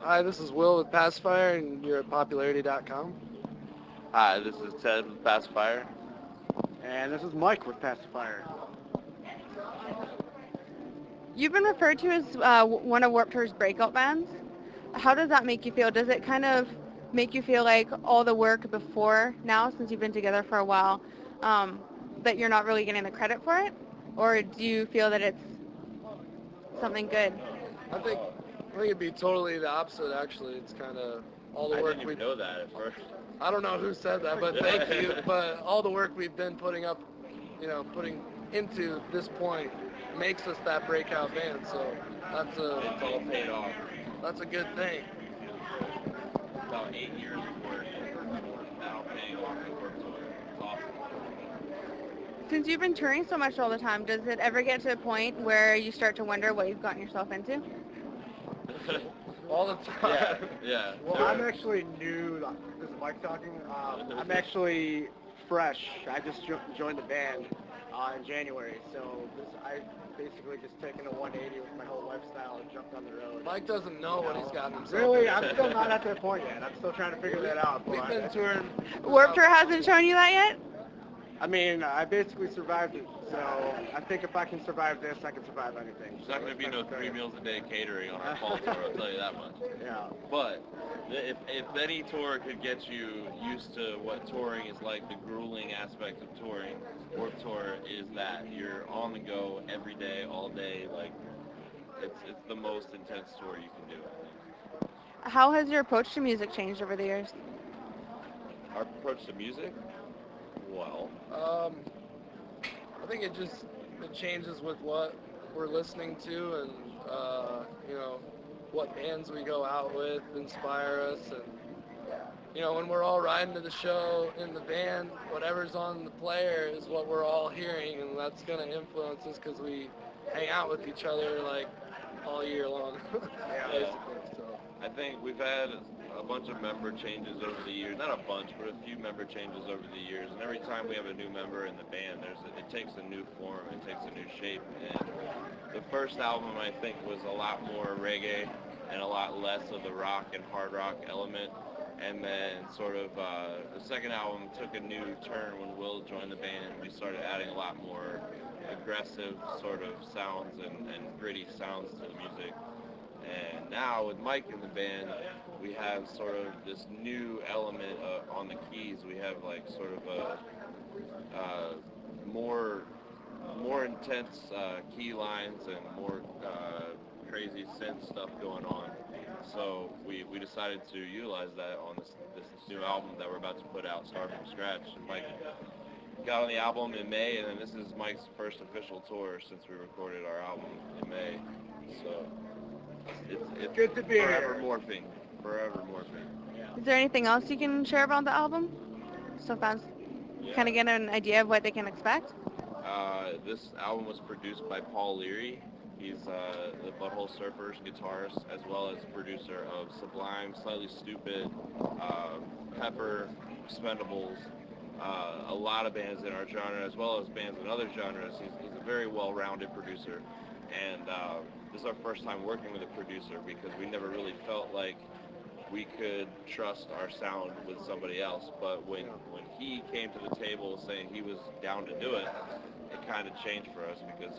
Hi, this is Will with Passafire, and you're at popularity.com. Hi, this is Ted with Passafire. And this is Mike with Pacifier. You've been referred to as one of Warped Tour's breakout bands. How does that make you feel? Does it kind of make you feel like all the work before now, since you've been together for a while, that you're not really getting the credit for it? Or do you feel that it's something good? I think it'd be totally the opposite. Actually, it's kind of all the I work didn't we. even know that at first. I don't know who said that, but thank you. But all the work we've been putting up, putting into this point, makes us that breakout band. So It's all paid off. that's a good thing. About 8 years of work now paying off the work tour. It's awesome. Since you've been touring so much all the time, does it ever get to a point where you start to wonder what you've gotten yourself into? All the time. Yeah. Well, I'm actually new. This is Mike talking. I'm actually fresh. I just joined the band in January, so I basically just taken a 180 with my whole lifestyle and jumped on the road. Mike doesn't know what he's gotten himself. Really, into. I'm still not at that point yet. I'm still trying to figure that out. We've But been touring. Warped Tour hasn't shown you that yet? I mean, I basically survived it, so I think if I can survive this, I can survive anything. There's not going to be no 3 meals a day catering on our fall tour, I'll tell you that much. Yeah. But if any tour could get you used to what touring is like, the grueling aspect of touring, Warped Tour is that. You're on the go every day, all day. Like, it's the most intense tour you can do, I think. How has your approach to music changed over the years? Our approach to music? Well, I think it changes with what we're listening to and what bands we go out with inspire us, and when we're all riding to the show in the van, whatever's on the player is what we're all hearing, and that's gonna influence us because we hang out with each other like all year long, basically. So. I think we've had a bunch of member changes over the years. Not a bunch, but a few member changes over the years. And every time we have a new member in the band, it takes a new form, it takes a new shape. And the first album, I think, was a lot more reggae and a lot less of the rock and hard rock element. And then sort of the second album took a new turn when Will joined the band. We started adding a lot more aggressive sort of sounds and gritty sounds to the music. And now with Mike in the band, we have sort of this new element on the keys. We have like sort of a more intense key lines and more crazy synth stuff going on. So we decided to utilize that on this new album that we're about to put out, Start From Scratch. Mike got on the album in May, and then this is Mike's first official tour since we recorded our album in May. So it's Good to be forever here. forever morphing. Is there anything else you can share about the album? So fans kind of get an idea of what they can expect? This album was produced by Paul Leary. He's the Butthole Surfers guitarist, as well as producer of Sublime, Slightly Stupid, Pepper, Expendables, a lot of bands in our genre, as well as bands in other genres. He's a very well-rounded producer, and this is our first time working with a producer because we never really felt like we could trust our sound with somebody else. But when he came to the table saying he was down to do it, it kind of changed for us because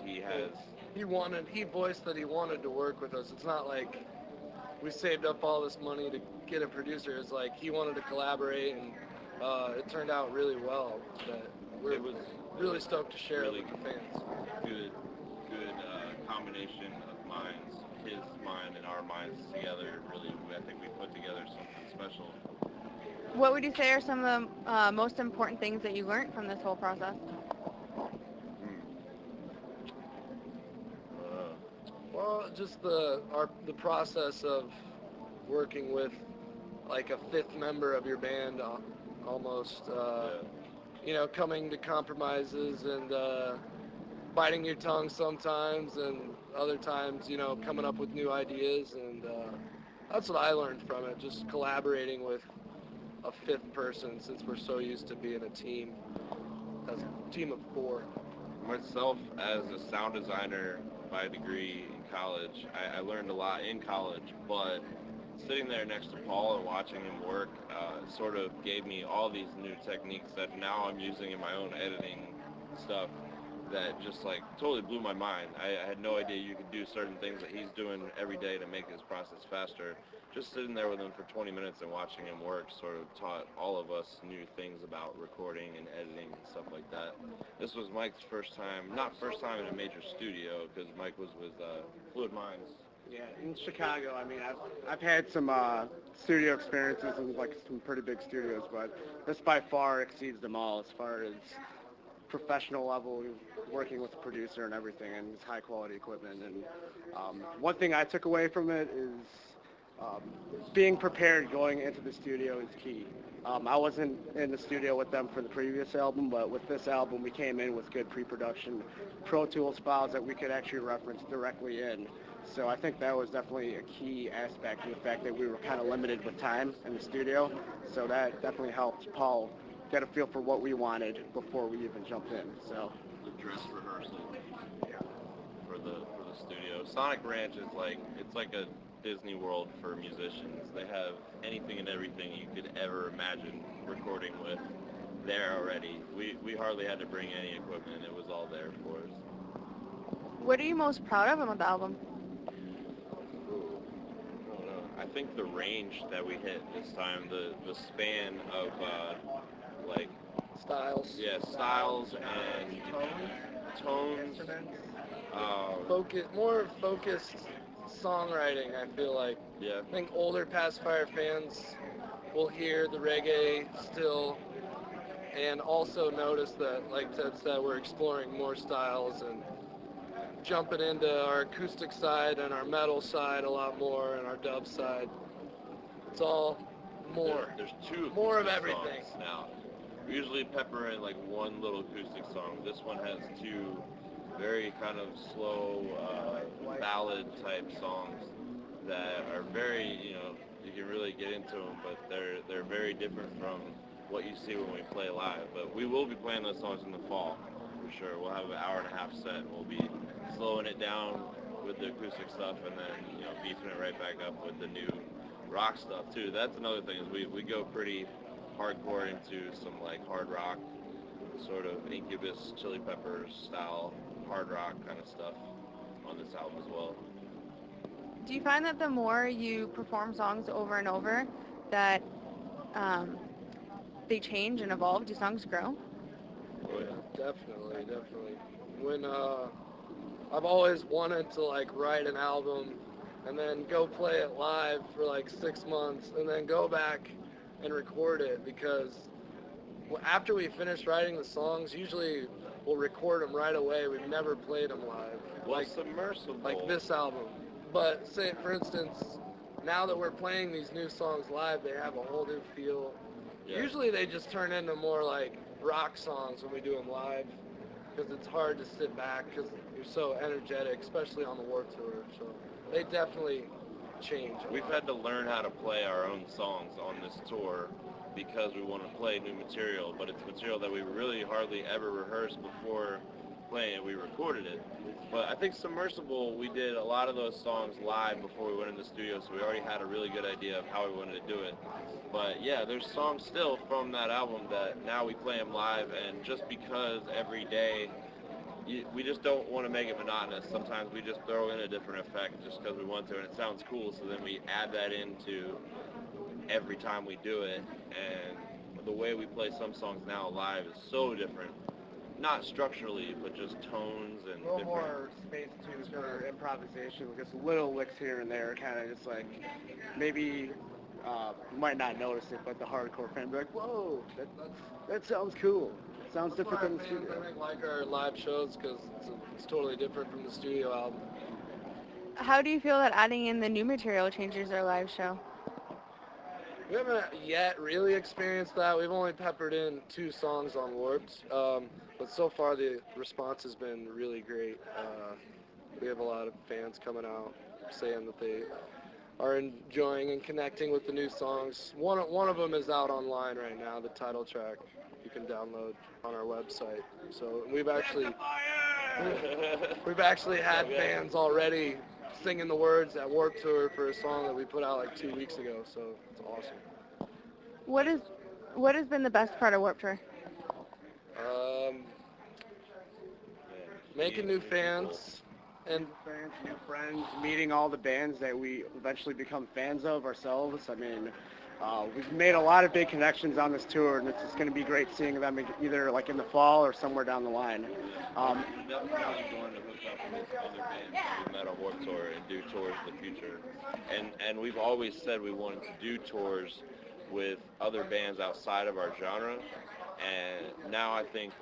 He voiced that he wanted to work with us. It's not like we saved up all this money to get a producer. It's like he wanted to collaborate, and it turned out really well. But it was really stoked to share really it with the fans. good combination of minds, his mind and our minds together. Really, I think we put together something special. What would you say are some of the most important things that you learned from this whole process? Well, just the process of working with like a fifth member of your band, almost. Coming to compromises and biting your tongue sometimes, and other times, coming up with new ideas, and that's what I learned from it. Just collaborating with a fifth person, since we're so used to being a team, as a team of four. Myself, as a sound designer by degree in college, I learned a lot in college, but sitting there next to Paul and watching him work sort of gave me all these new techniques that now I'm using in my own editing stuff that just like totally blew my mind. I had no idea you could do certain things that he's doing every day to make his process faster. Just sitting there with him for 20 minutes and watching him work sort of taught all of us new things about recording and editing and stuff like that. This was Mike's first time, not first time in a major studio, because Mike was with Fluid Minds. Yeah, in Chicago, I mean, I've had some studio experiences in like some pretty big studios, but this by far exceeds them all as far as professional level, working with the producer and everything, and it's high quality equipment. And one thing I took away from it is being prepared going into the studio is key. I wasn't in the studio with them for the previous album, but with this album we came in with good pre-production Pro Tools files that we could actually reference directly in. So I think that was definitely a key aspect of the fact that we were kind of limited with time in the studio. So that definitely helped Paul get a feel for what we wanted before we even jumped in. So The dress rehearsal for the studio. Sonic Ranch is like, it's like a Disney World for musicians. They have anything and everything you could ever imagine recording with there already. We hardly had to bring any equipment. It was all there for us. What are you most proud of on the album? I don't know. I think the range that we hit this time, the span of like Styles. styles and tones. More focused songwriting, I feel like. Yeah. I think older Passafire fans will hear the reggae still and also notice that, like Ted said, we're exploring more styles and jumping into our acoustic side and our metal side a lot more and our dub side. It's all more. There's two More of acoustic everything. songs now. We usually pepper in like one little acoustic song. This one has two very kind of slow ballad type songs that are very, you can really get into them, but they're very different from what you see when we play live. But we will be playing those songs in the fall for sure. We'll have an hour and a half set, and we'll be slowing it down with the acoustic stuff, and then beefing it right back up with the new rock stuff too. That's another thing, is we go pretty hardcore into some like hard rock, sort of Incubus, Chili Peppers style hard rock kind of stuff on this album as well. Do you find that the more you perform songs over and over, that they change and evolve? Do songs grow? Oh yeah. Definitely. When I've always wanted to like write an album and then go play it live for like 6 months and then go back and record it, because after we finish writing the songs, usually we'll record them right away. We've never played them live. Well, Submersible. Like this album. But say, for instance, now that we're playing these new songs live, they have a whole new feel. Yeah. Usually they just turn into more like rock songs when we do them live, because it's hard to sit back because you're so energetic, especially on the Warped Tour. So they definitely change. We've had to learn how to play our own songs on this tour because we want to play new material, but it's material that we really hardly ever rehearsed before playing it. We recorded it. But I think Submersible, we did a lot of those songs live before we went in the studio, so we already had a really good idea of how we wanted to do it. But yeah, there's songs still from that album that now we play them live, and just because every day we just don't want to make it monotonous. Sometimes we just throw in a different effect just because we want to, and it sounds cool, so then we add that into every time we do it. And the way we play some songs now live is so different. Not structurally, but just tones and a little different. more space too for improvisation, just little licks here and there, kind of just like maybe you might not notice it, but the hardcore fan be like, whoa, that sounds cool. It sounds different than the studio. I think like our live shows because it's totally different from the studio album. How do you feel that adding in the new material changes our live show? We haven't yet really experienced that. We've only peppered in 2 songs on Warped, but so far the response has been really great. We have a lot of fans coming out saying that they are enjoying and connecting with the new songs. One of them is out online right now, the title track. You can download on our website. So we've actually had fans already singing the words at Warped Tour for a song that we put out like 2 weeks ago. So it's awesome. What is what has been the best part of Warped Tour? Um, making new fans and Fans, new friends, meeting all the bands that we eventually become fans of ourselves. I mean, we've made a lot of big connections on this tour, and it's just going to be great seeing them either like in the fall or somewhere down the line. Definitely going to hook up with other bands that we met on Warped Tour and do tours in the future. And we've always said we wanted to do tours with other bands outside of our genre. And now I think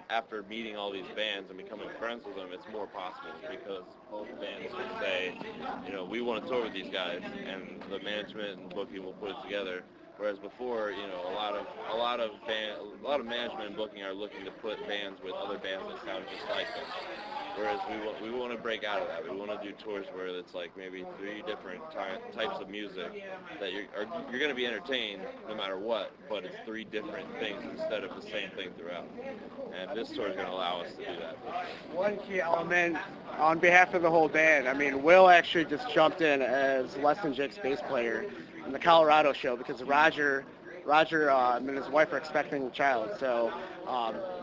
after meeting all these bands and becoming friends with them, it's more possible because both bands will say, you know, we want to tour with these guys, and the management and booking will put it together. Whereas before, you know, a lot of management and booking are looking to put bands with other bands that sound just like them. Whereas we want to break out of that. We want to do tours where it's like maybe 3 different types of music that you're going to be entertained no matter what, but it's 3 different things instead of the same thing throughout. And this tour is going to allow us to do that. One key element on behalf of the whole band, I mean, Will actually just jumped in as Less Than Jake's bass player in the Colorado show because Roger and his wife are expecting a child. So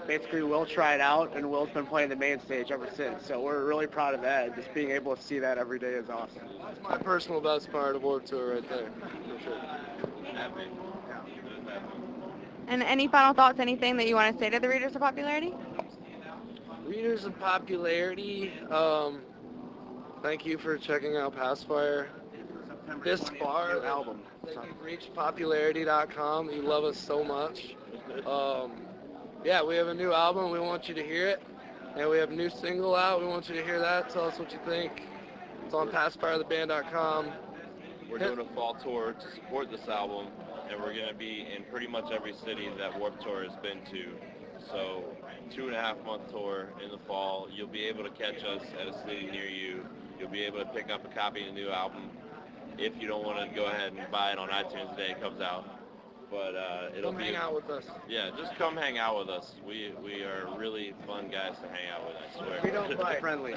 basically, Will tried out, and Will's been playing the main stage ever since. So we're really proud of that. Just being able to see that every day is awesome. that's my personal best part of Warped Tour right there, for sure. Happy. And any final thoughts? Anything that you want to say to the Readers of Popularity? Readers of Popularity, thank you for checking out Passafire. This far, New album. that you've reached popularity.com. You love us so much. Yeah, we have a new album. We want you to hear it. And we have a new single out. We want you to hear that. Tell us what you think. It's on passafiretheband.com. We're doing a fall tour to support this album, and we're going to be in pretty much every city that Warped Tour has been to. So 2.5-month tour in the fall. You'll be able to catch us at a city near you. You'll be able to pick up a copy of the new album if you don't want to go ahead and buy it on iTunes the day it comes out. But it'll Come hang out with us. Yeah, just come hang out with us. We are really fun guys to hang out with, I swear. We don't bite. Friendly.